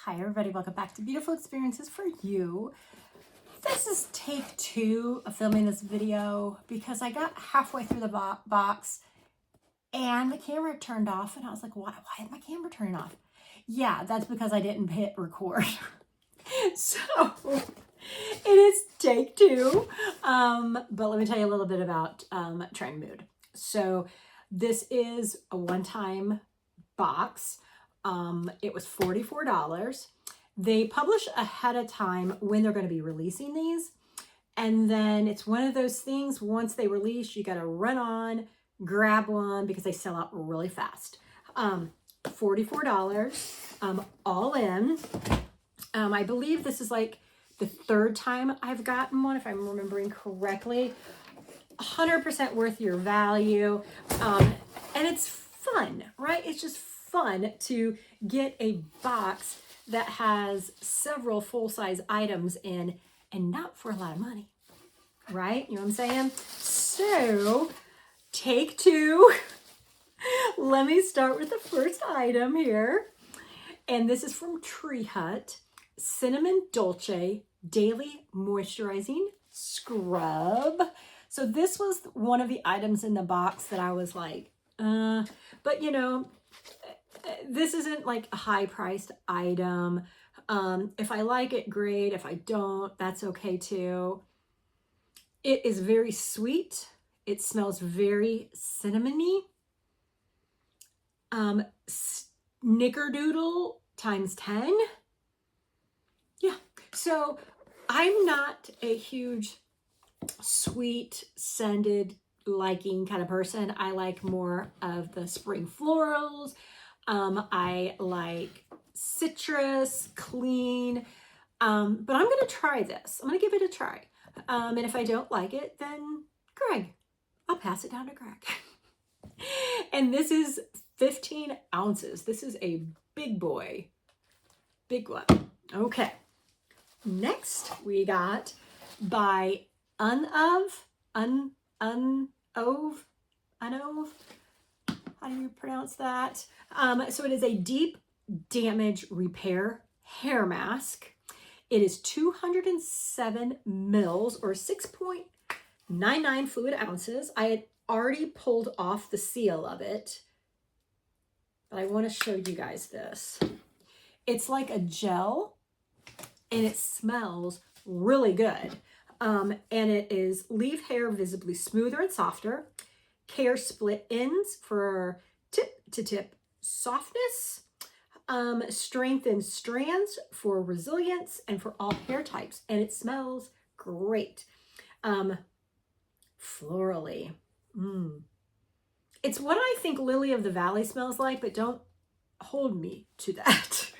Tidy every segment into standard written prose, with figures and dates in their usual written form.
Hi everybody, welcome back to Beautiful Experiences for You. This is take 2 of filming this video because I got halfway through the box and the camera turned off and I was like, why is my camera turning off? Yeah, that's because I didn't hit record. So it is take 2, but let me tell you a little bit about Trendmood. So this is a one-time box. It was $44. They publish ahead of time when they're going to be releasing these. And then it's one of those things, once they release, you got to run on, grab one because they sell out really fast. $44, all in. I believe this is like the 3rd time I've gotten one, if I'm remembering correctly. 100% worth your value. And it's fun, right? It's just fun to get a box that has several full-size items in and not for a lot of money, right? You know what I'm saying? So take 2. Let me start with the first item here. And this is from Tree Hut, Cinnamon Dolce Daily Moisturizing Scrub. So this was one of the items in the box that I was like, but you know, this isn't like a high priced item. If I like it, great. If I don't, that's okay too. It is very sweet. It smells very cinnamony. Snickerdoodle times 10. Yeah. So I'm not a huge sweet scented liking kind of person. I like more of the spring florals. I like citrus, clean, but I'm going to try this. I'm going to give it a try. And if I don't like it, then Greg, I'll pass it down to Greg. And this is 15 ounces. This is a big boy, big one. Okay. Next we got by Unove. How do you pronounce that? So it is a deep damage repair hair mask. It is 207 mils or 6.99 fluid ounces. I had already pulled off the seal of it, but I want to show you guys this. It's like a gel and it smells really good. And it is leave hair visibly smoother and softer. Care split ends for tip to tip softness. Strengthen strands for resilience and for all hair types. And it smells great. Florally. It's what I think Lily of the Valley smells like, but don't hold me to that.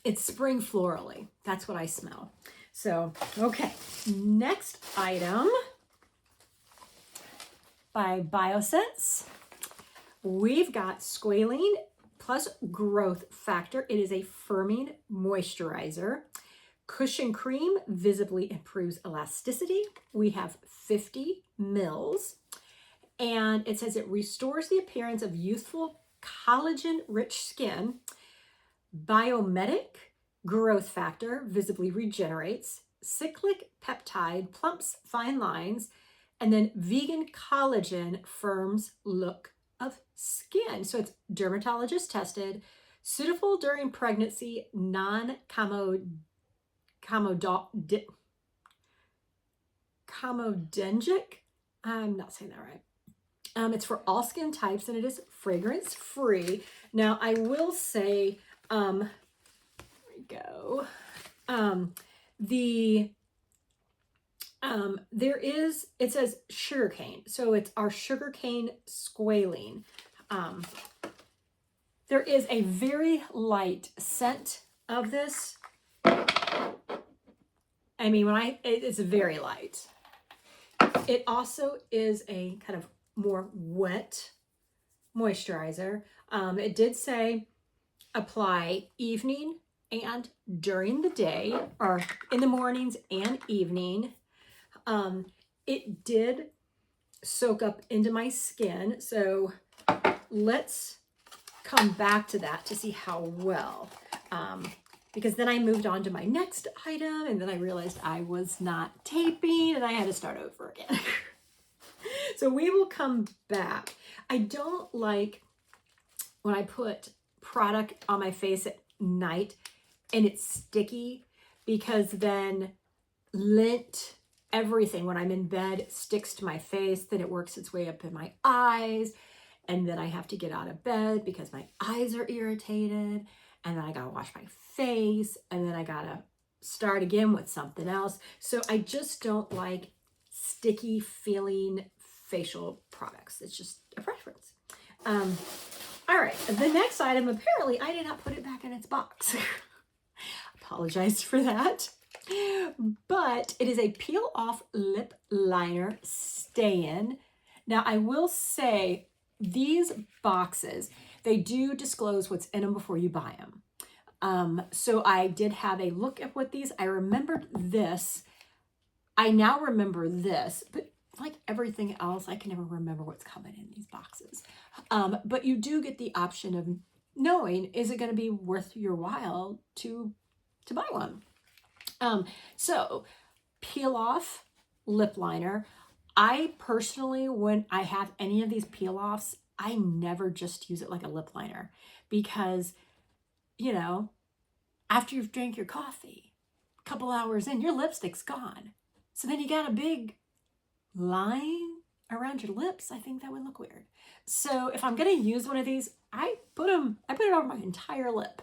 It's spring florally. That's what I smell. So, okay. Next item by Biosense. We've got Squalene plus Growth Factor. It is a firming moisturizer. Cushion Cream visibly improves elasticity. We have 50 mils. And it says it restores the appearance of youthful, collagen-rich skin. Biometic Growth Factor visibly regenerates. Cyclic Peptide plumps fine lines. And then Vegan Collagen firms look of skin. So it's dermatologist tested, suitable during pregnancy, non-comedogenic. I'm not saying that right. It's for all skin types and it is fragrance free. Now I will say, there we go. It says sugarcane. So it's our sugarcane squalene. There is a very light scent of this. I mean, it's very light. It also is a kind of more wet moisturizer. It did say apply evening and during the day, or in the mornings and evening. It did soak up into my skin. So let's come back to that to see how well, because then I moved on to my next item, and then I realized I was not taping and I had to start over again. So we will come back. I don't like when I put product on my face at night and it's sticky, because then lint, everything when I'm in bed sticks to my face, then it works its way up in my eyes, and then I have to get out of bed because my eyes are irritated, and then I gotta wash my face, and then I gotta start again with something else. So I just don't like sticky feeling facial products. It's just a preference. All right, the next item, apparently I did not put it back in its box. Apologize for that. But it is a peel off lip liner stay-in. Now I will say these boxes, they do disclose what's in them before you buy them. So I did have a look at what these, I remembered this. I now remember this, but like everything else, I can never remember what's coming in these boxes. But you do get the option of knowing, is it going to be worth your while to buy one? So peel off lip liner. I personally, when I have any of these peel offs, I never just use it like a lip liner, because, you know, after you've drank your coffee, a couple hours in, your lipstick's gone. So then you got a big line around your lips. I think that would look weird. So if I'm going to use one of these, I put it over my entire lip.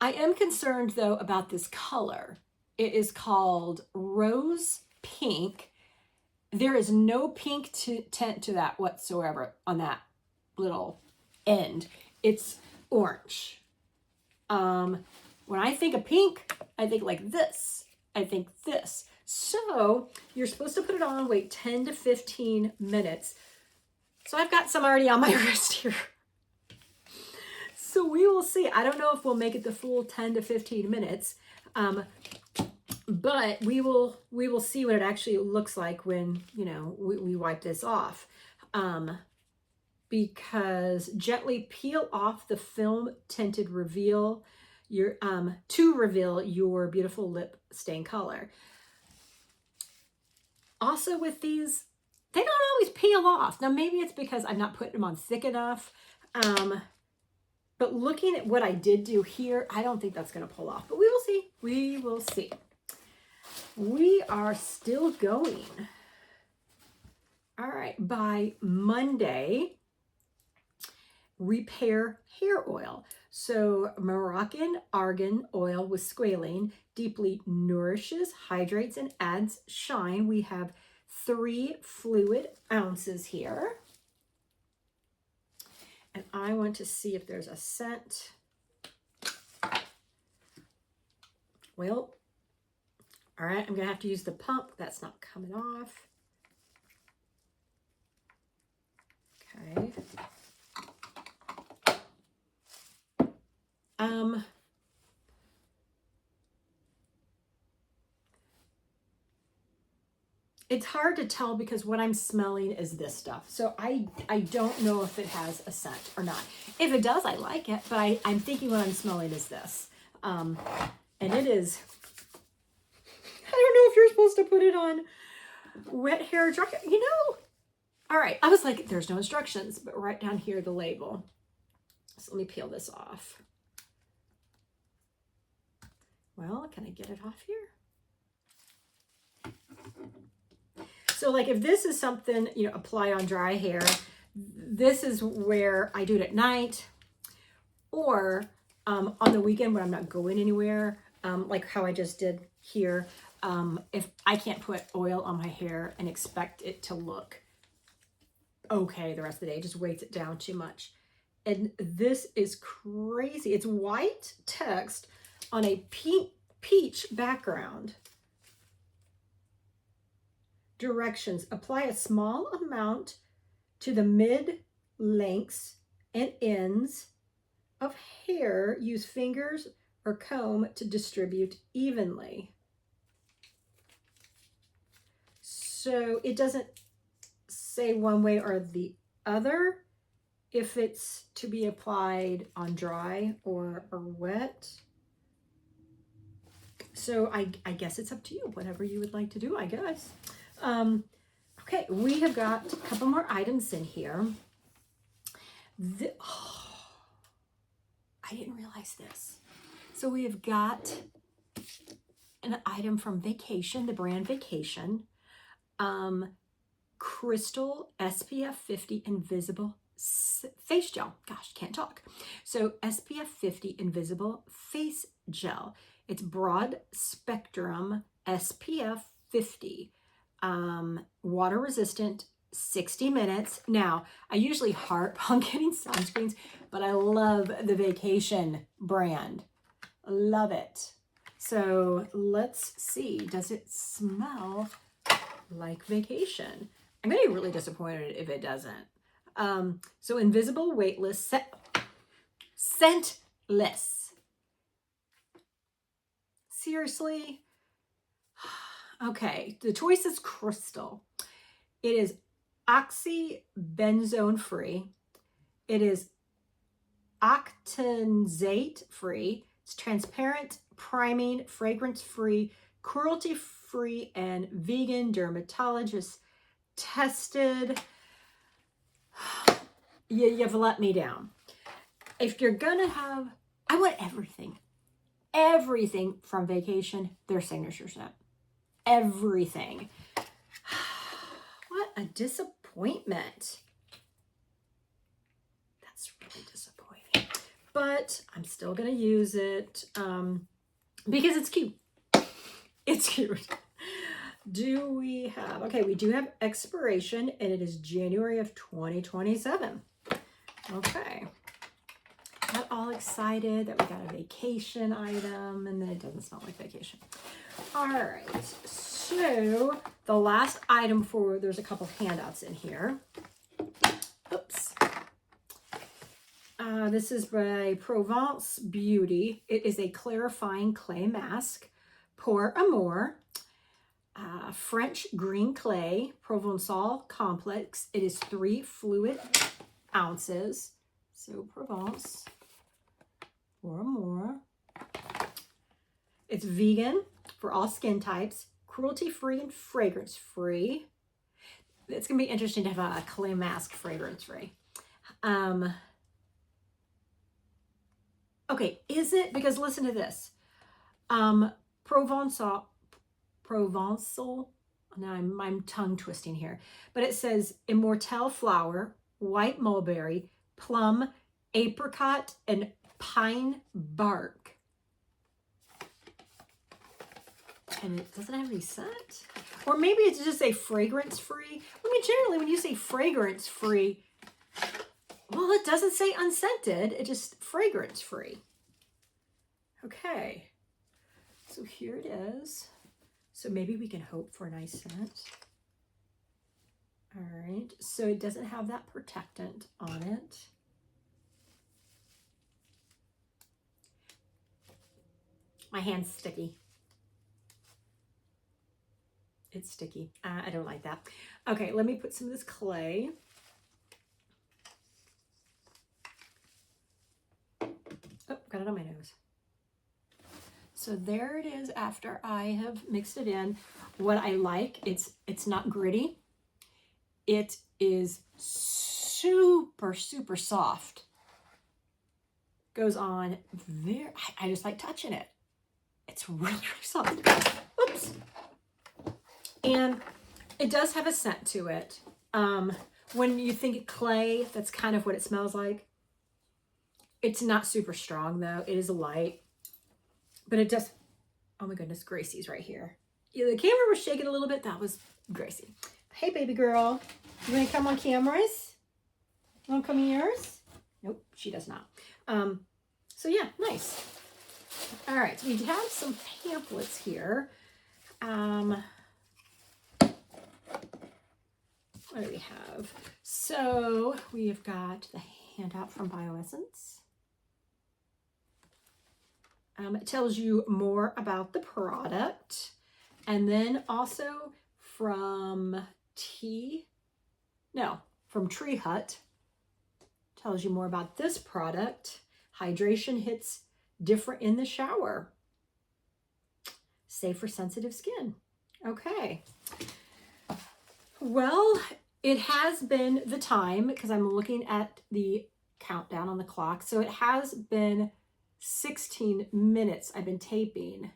I am concerned though about this color. It is called Rose Pink. There is no pink tint to that whatsoever on that little end. It's orange. When I think of pink, I think like this. I think this. So you're supposed to put it on, wait 10 to 15 minutes. So I've got some already on my wrist here. So we will see. I don't know if we'll make it the full 10 to 15 minutes, but we will see what it actually looks like when, you know, we wipe this off. Because gently peel off the film tinted reveal your to reveal your beautiful lip stain color. Also with these, they don't always peel off. Now maybe it's because I'm not putting them on thick enough. But looking at what I did do here, I don't think that's going to pull off. But we will see. We will see. We are still going. All right. By Monday, repair hair oil. So Moroccan argan oil with squalene deeply nourishes, hydrates, and adds shine. We have 3 fluid ounces here. And I want to see if there's a scent. Well, all right, I'm going to have to use the pump. That's not coming off. Okay. It's hard to tell because what I'm smelling is this stuff. So I don't know if it has a scent or not. If it does, I like it, but I'm thinking what I'm smelling is this. And it is, I don't know if you're supposed to put it on wet hair, dry, you know. All right, I was like, there's no instructions, but right down here, the label. So let me peel this off. Well, can I get it off here? So like if this is something, you know, apply on dry hair, this is where I do it at night or on the weekend when I'm not going anywhere, like how I just did here. If I can't put oil on my hair and expect it to look okay the rest of the day, it just weights it down too much. And this is crazy. It's white text on a peach background. Directions: apply a small amount to the mid lengths and ends of hair. Use fingers or comb to distribute evenly. So it doesn't say one way or the other. if it's to be applied on dry or wet. So I guess it's up to you, whatever you would like to do, I guess. Okay, we have got a couple more items in here. I didn't realize this. So we have got an item from Vacation, the brand Vacation. Crystal SPF 50 Invisible Face Gel. Gosh, can't talk. So SPF 50 Invisible Face Gel. It's broad spectrum SPF 50. Water resistant, 60 minutes. Now, I usually harp on getting sunscreens, but I love the Vacation brand. Love it. So let's see. Does it smell like Vacation? I'm going to be really disappointed if it doesn't. So invisible, weightless, scentless. Seriously? Okay, the choice is Crystal. It is oxybenzone free. It is octenzate free. It's transparent, priming, fragrance free, cruelty free, and vegan, dermatologist tested. You've let me down. If you're gonna have, I want everything from Vacation, their signature scent. Everything. What a disappointment. That's really disappointing. But I'm still gonna use it because it's cute. It's cute. Do we have, okay, we do have expiration, and it is January of 2027. Okay. Got all excited that we got a Vacation item, and then it doesn't smell like Vacation. All right, so the last item for, there's a couple handouts in here. Oops. This is by Provence Beauty. It is a clarifying clay mask. Pour Amour. French green clay, Provençal complex. It is 3 fluid ounces. So Provence, Pour Amour. It's vegan for all skin types, cruelty-free and fragrance-free. It's going to be interesting to have a clay mask fragrance-free. Okay, is it? Because listen to this. Provençal, now I'm tongue twisting here, but it says immortelle flower, white mulberry, plum, apricot, and pine bark. And it doesn't have any scent? Or maybe it's just a fragrance free. I mean, generally when you say fragrance free, well, it doesn't say unscented, it just fragrance free. Okay, so here it is. So maybe we can hope for a nice scent. All right, so it doesn't have that protectant on it. My hand's sticky. It's sticky. I don't like that. Okay, let me put some of this clay. Oh, got it on my nose. So there it is after I have mixed it in. What I like, it's not gritty. It is super, super soft. Goes on very, I just like touching it. It's really, really soft. Oops. And it does have a scent to it. When you think clay, that's kind of what it smells like. It's not super strong though. It is light. But it does, oh my goodness, Gracie's right here. Yeah, the camera was shaking a little bit. That was Gracie. Hey, baby girl. You want to come on cameras? You want to come in yours? Nope, she does not. So yeah, nice. All right, so we have some pamphlets here. What do we have? So we have got the handout from Bioessence. It tells you more about the product. And then also from Tree Hut, tells you more about this product. Hydration hits different in the shower. Safe for sensitive skin. Okay. Well, it has been the time, because I'm looking at the countdown on the clock. So it has been 16 minutes I've been taping.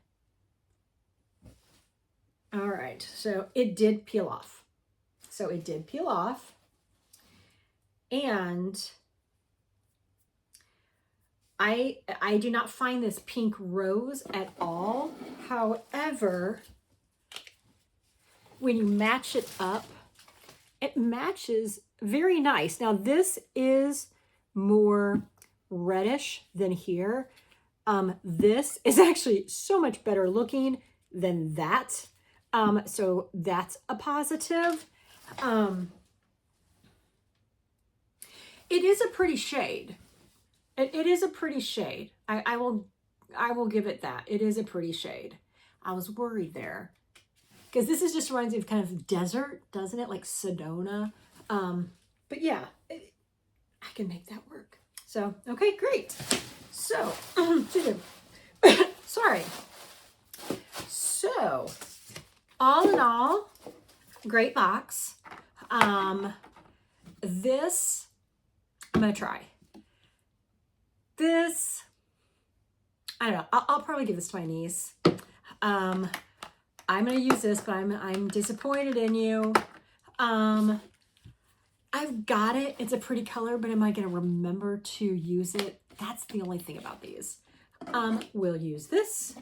All right, so it did peel off. And I do not find this pink rose at all. However, when you match it up, it matches very nice. Now this is more reddish than here. This is actually so much better looking than that. So that's a positive. It is a pretty shade. It is a pretty shade. I will give it that. It is a pretty shade. I was worried there, because this is just reminds me of kind of desert, doesn't it? Like Sedona. But yeah, I can make that work. So, okay, great. So, sorry. So, all in all, great box. This, I'm going to try. This, I don't know. I'll probably give this to my niece. I'm going to use this, but I'm disappointed in you. I've got it. It's a pretty color, but am I going to remember to use it? That's the only thing about these. We'll use this.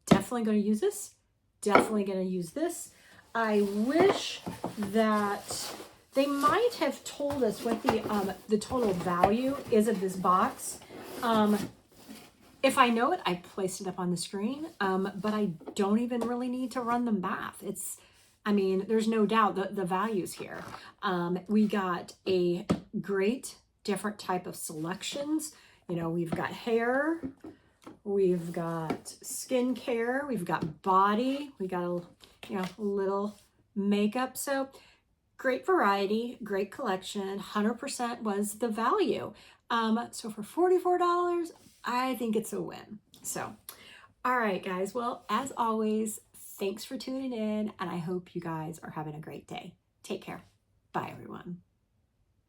Definitely going to use this. Definitely going to use this. I wish that they might have told us what the total value is of this box. If I know it, I placed it up on the screen, but I don't even really need to run the math. I mean, there's no doubt the values here. We got a great different type of selections. You know, we've got hair, we've got skincare, we've got body, we got a little makeup. So great variety, great collection. 100% was the value. So for $44, I think it's a win. So, all right, guys. Well, as always, thanks for tuning in, and I hope you guys are having a great day. Take care. Bye, everyone.